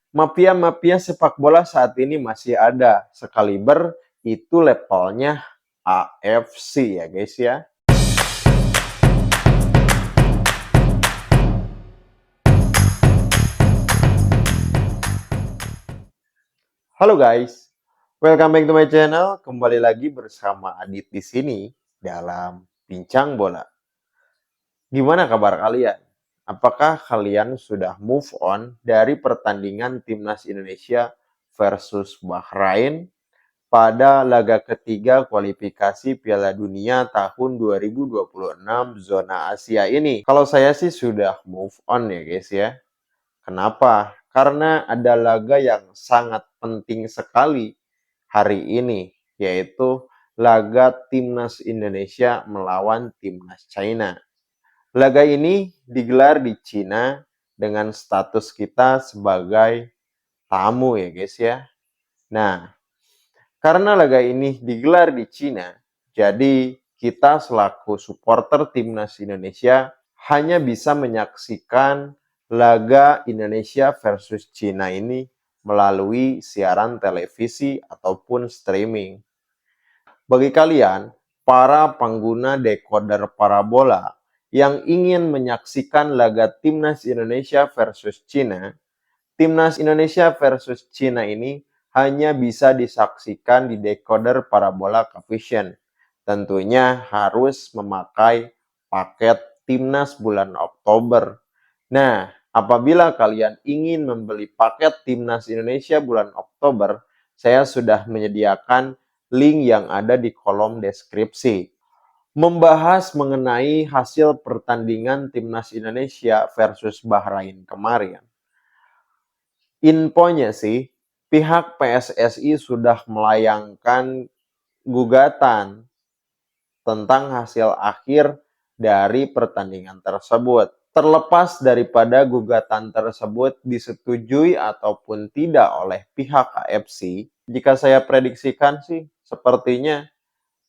Mafia-mafia sepak bola saat ini masih ada, sekaliber itu levelnya AFC ya guys ya. Halo guys, welcome back to my channel. Kembali lagi bersama Adit di sini dalam Bincang Bola. Gimana kabar kalian? Apakah kalian sudah move on dari pertandingan Timnas Indonesia versus Bahrain pada laga ketiga kualifikasi Piala Dunia tahun 2026 zona Asia ini? Kalau saya sih sudah move on ya guys ya. Kenapa? Karena ada laga yang sangat penting sekali hari ini, yaitu laga Timnas Indonesia melawan Timnas China. Laga ini digelar di Cina dengan status kita sebagai tamu ya guys ya. Nah, karena laga ini digelar di Cina, jadi kita selaku supporter Timnas Indonesia hanya bisa menyaksikan laga Indonesia versus Cina ini melalui siaran televisi ataupun streaming. Bagi kalian, para pengguna decoder parabola yang ingin menyaksikan laga Timnas Indonesia versus Cina, Timnas Indonesia versus Cina ini hanya bisa disaksikan di decoder parabola Cavision. Tentunya harus memakai paket Timnas bulan Oktober. Nah, apabila kalian ingin membeli paket Timnas Indonesia bulan Oktober, saya sudah menyediakan link yang ada di kolom deskripsi. Membahas mengenai hasil pertandingan Timnas Indonesia versus Bahrain kemarin. Infonya sih, pihak PSSI sudah melayangkan gugatan tentang hasil akhir dari pertandingan tersebut. Terlepas daripada gugatan tersebut disetujui ataupun tidak oleh pihak KFC, jika saya prediksikan sih sepertinya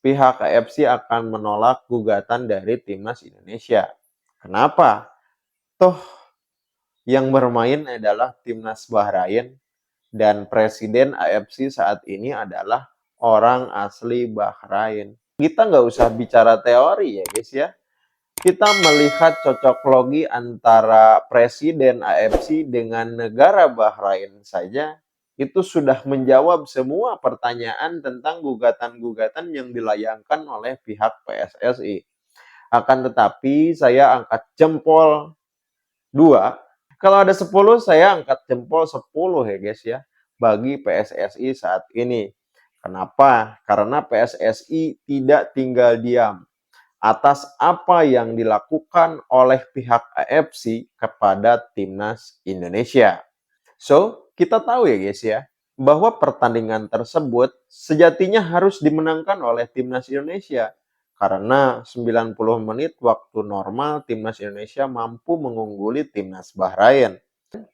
pihak KFC akan menolak gugatan dari Timnas Indonesia. Kenapa? Toh yang bermain adalah Timnas Bahrain dan presiden AFC saat ini adalah orang asli Bahrain. Kita nggak usah bicara teori ya guys ya. Kita melihat cocok logi antara presiden AFC dengan negara Bahrain saja itu sudah menjawab semua pertanyaan tentang gugatan-gugatan yang dilayangkan oleh pihak PSSI. Akan tetapi saya angkat jempol 2. Kalau ada 10, saya angkat jempol 10 ya guys ya. Bagi PSSI saat ini. Kenapa? Karena PSSI tidak tinggal diam atas apa yang dilakukan oleh pihak AFC kepada Timnas Indonesia. So, kita tahu ya guys ya, bahwa pertandingan tersebut sejatinya harus dimenangkan oleh Timnas Indonesia. Karena 90 menit waktu normal Timnas Indonesia mampu mengungguli Timnas Bahrain.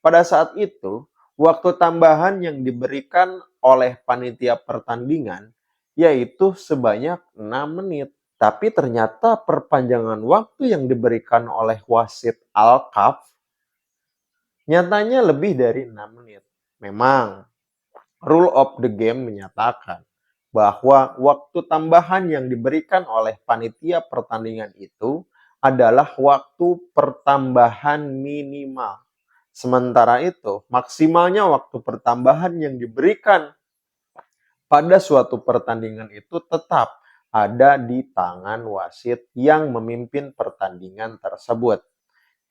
Pada saat itu, waktu tambahan yang diberikan oleh panitia pertandingan yaitu sebanyak 6 menit. Tapi ternyata perpanjangan waktu yang diberikan oleh wasit Al-Kaf nyatanya lebih dari 6 menit. Memang, rule of the game menyatakan bahwa waktu tambahan yang diberikan oleh panitia pertandingan itu adalah waktu pertambahan minimal. Sementara itu, maksimalnya waktu pertambahan yang diberikan pada suatu pertandingan itu tetap ada di tangan wasit yang memimpin pertandingan tersebut.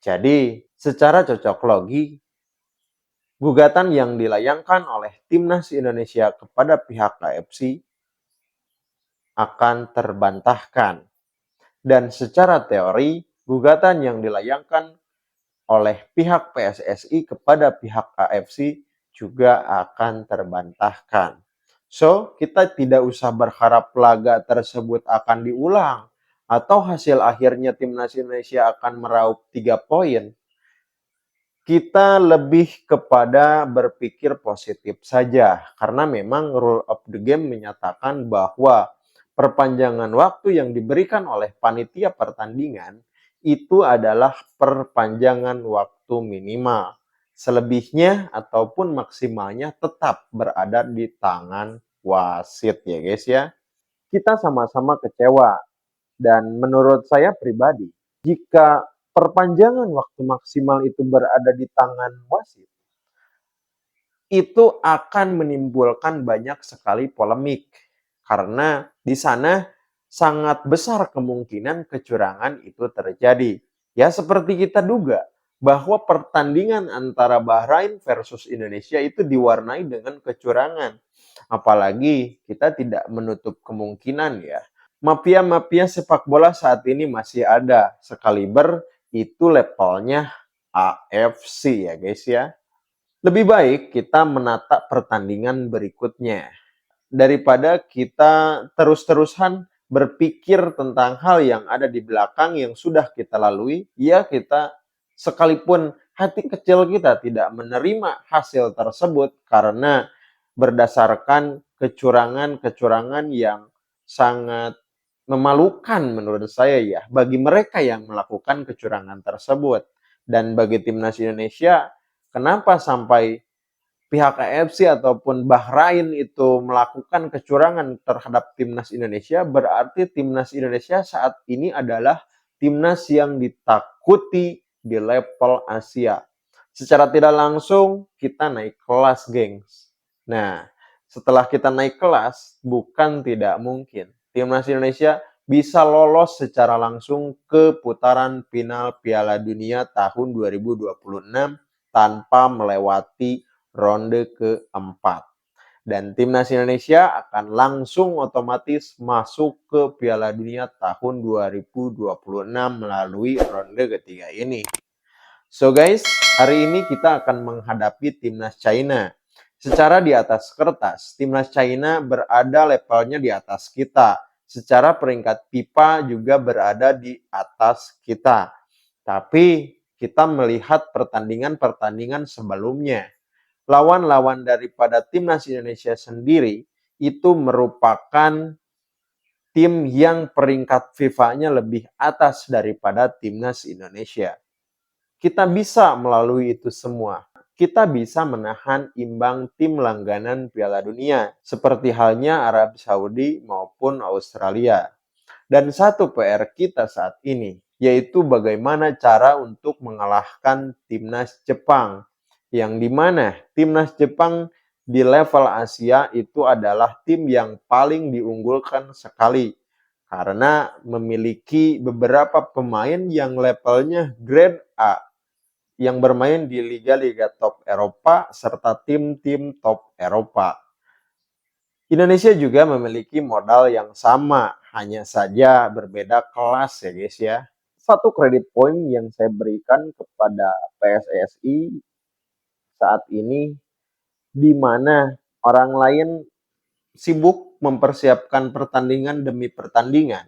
Jadi, secara cocok logi, gugatan yang dilayangkan oleh Timnas Indonesia kepada pihak KFC akan terbantahkan. Dan secara teori, gugatan yang dilayangkan oleh pihak PSSI kepada pihak KFC juga akan terbantahkan. So, kita tidak usah berharap laga tersebut akan diulang atau hasil akhirnya Timnas Indonesia akan meraup 3 poin. Kita lebih kepada berpikir positif saja karena memang rule of the game menyatakan bahwa perpanjangan waktu yang diberikan oleh panitia pertandingan itu adalah perpanjangan waktu minimal. Selebihnya ataupun maksimalnya tetap berada di tangan wasit ya guys ya. Kita sama-sama kecewa dan menurut saya pribadi, jika perpanjangan waktu maksimal itu berada di tangan wasit, itu akan menimbulkan banyak sekali polemik. Karena di sana sangat besar kemungkinan kecurangan itu terjadi. Ya seperti kita duga, bahwa pertandingan antara Bahrain versus Indonesia itu diwarnai dengan kecurangan. Apalagi kita tidak menutup kemungkinan ya. Mafia-mafia sepak bola saat ini masih ada. Sekaliber itu levelnya AFC ya guys ya. Lebih baik kita menata pertandingan berikutnya daripada kita terus-terusan berpikir tentang hal yang ada di belakang yang sudah kita lalui. Ya, kita sekalipun hati kecil kita tidak menerima hasil tersebut karena berdasarkan kecurangan-kecurangan yang sangat memalukan menurut saya ya bagi mereka yang melakukan kecurangan tersebut. Dan bagi timnas Indonesia, kenapa sampai pihak AFC ataupun Bahrain itu melakukan kecurangan terhadap timnas Indonesia, berarti timnas Indonesia saat ini adalah timnas yang ditakuti di level Asia. Secara tidak langsung kita naik kelas, gengs. Nah, setelah kita naik kelas, bukan tidak mungkin timnas Indonesia bisa lolos secara langsung ke putaran final Piala Dunia tahun 2026 tanpa melewati ronde keempat. Dan timnas Indonesia akan langsung otomatis masuk ke Piala Dunia tahun 2026 melalui ronde ketiga ini. So guys, hari ini kita akan menghadapi timnas China. Secara di atas kertas, timnas China berada levelnya di atas kita. Secara peringkat FIFA juga berada di atas kita. Tapi kita melihat pertandingan-pertandingan sebelumnya. Lawan-lawan daripada timnas Indonesia sendiri itu merupakan tim yang peringkat FIFA-nya lebih atas daripada timnas Indonesia. Kita bisa melalui itu semua. Kita bisa menahan imbang tim langganan Piala Dunia, seperti halnya Arab Saudi maupun Australia. Dan satu PR kita saat ini, yaitu bagaimana cara untuk mengalahkan timnas Jepang. Yang dimana timnas Jepang di level Asia itu adalah tim yang paling diunggulkan sekali. Karena memiliki beberapa pemain yang levelnya grade A, yang bermain di liga-liga top Eropa serta tim-tim top Eropa. Indonesia juga memiliki modal yang sama, hanya saja berbeda kelas ya guys ya. Satu kredit poin yang saya berikan kepada PSSI saat ini, di mana orang lain sibuk mempersiapkan pertandingan demi pertandingan,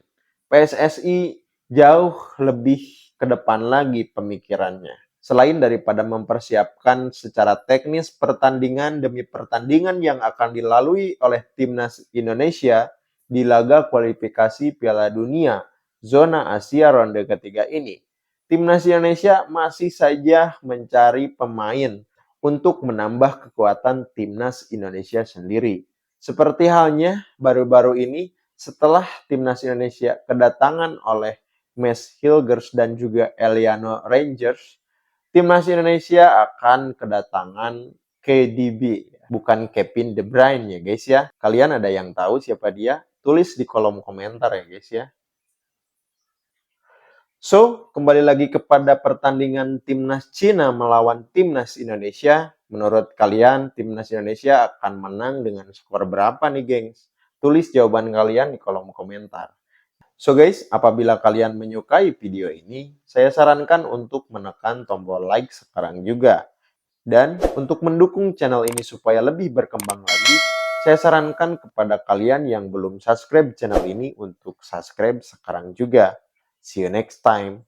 PSSI jauh lebih ke depan lagi pemikirannya. Selain daripada mempersiapkan secara teknis pertandingan demi pertandingan yang akan dilalui oleh timnas Indonesia di laga kualifikasi Piala Dunia zona Asia ronde ketiga ini, timnas Indonesia masih saja mencari pemain untuk menambah kekuatan timnas Indonesia sendiri. Seperti halnya baru-baru ini setelah timnas Indonesia kedatangan oleh Mes Hilgers dan juga Eliano Rangers, timnas Indonesia akan kedatangan KDB, bukan Kevin De Bruyne ya guys ya. Kalian ada yang tahu siapa dia? Tulis di kolom komentar ya guys ya. So, kembali lagi kepada pertandingan timnas Cina melawan timnas Indonesia. Menurut kalian, timnas Indonesia akan menang dengan skor berapa nih, gengs? Tulis jawaban kalian di kolom komentar. So guys, apabila kalian menyukai video ini, saya sarankan untuk menekan tombol like sekarang juga. Dan untuk mendukung channel ini supaya lebih berkembang lagi, saya sarankan kepada kalian yang belum subscribe channel ini untuk subscribe sekarang juga. See you next time.